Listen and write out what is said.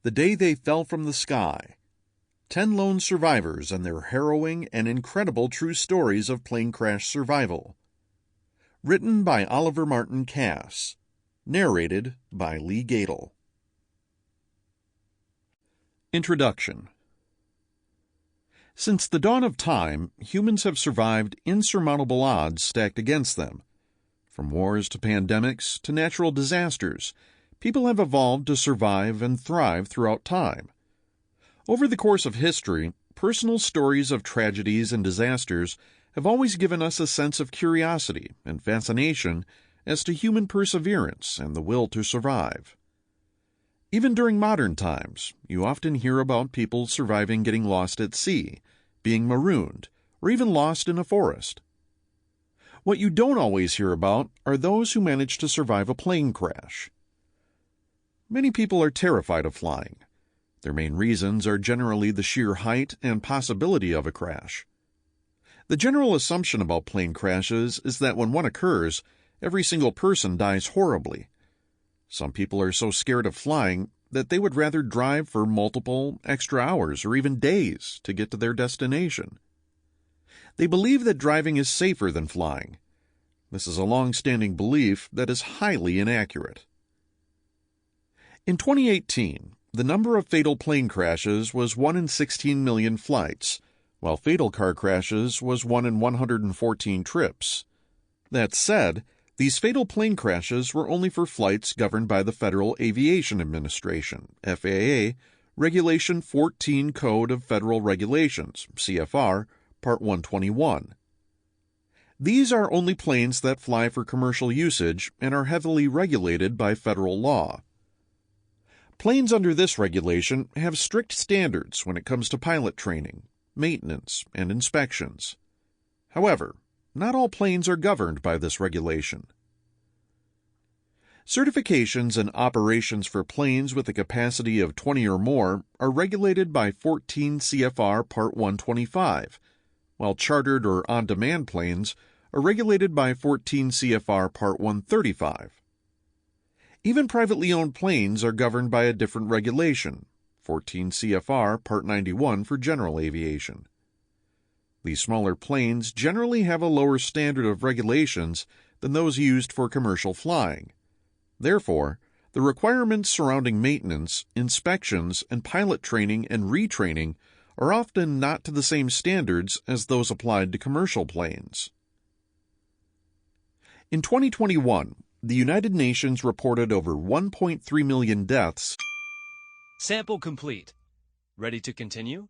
The Day They Fell from the Sky. 10 Lone Survivors and Their Harrowing and Incredible True Stories of Plane Crash Survival. Written by Oliver Martin Cass. Narrated by Lee Goettl. Introduction. Since the dawn of time, humans have survived insurmountable odds stacked against them. From wars to pandemics to natural disasters, people have evolved to survive and thrive throughout time. Over the course of history, personal stories of tragedies and disasters have always given us a sense of curiosity and fascination as to human perseverance and the will to survive. Even during modern times, you often hear about people surviving getting lost at sea, being marooned, or even lost in a forest. What you don't always hear about are those who manage to survive a plane crash. Many people are terrified of flying. Their main reasons are generally the sheer height and possibility of a crash. The general assumption about plane crashes is that when one occurs, every single person dies horribly. Some people are so scared of flying that they would rather drive for multiple extra hours or even days to get to their destination. They believe that driving is safer than flying. This is a long-standing belief that is highly inaccurate. In 2018, the number of fatal plane crashes was 1 in 16 million flights, while fatal car crashes was 1 in 114 trips. That said, these fatal plane crashes were only for flights governed by the Federal Aviation Administration, FAA, Regulation 14 Code of Federal Regulations, CFR, Part 121. These are only planes that fly for commercial usage and are heavily regulated by federal law. Planes under this regulation have strict standards when it comes to pilot training, maintenance, and inspections. However, not all planes are governed by this regulation. Certifications and operations for planes with a capacity of 20 or more are regulated by 14 CFR Part 125, while chartered or on-demand planes are regulated by 14 CFR Part 135. Even privately owned planes are governed by a different regulation, 14 CFR Part 91 for general aviation. These smaller planes generally have a lower standard of regulations than those used for commercial flying. Therefore, the requirements surrounding maintenance, inspections, and pilot training and retraining are often not to the same standards as those applied to commercial planes. In 2021, the United Nations reported over 1.3 million deaths. Sample complete. Ready to continue?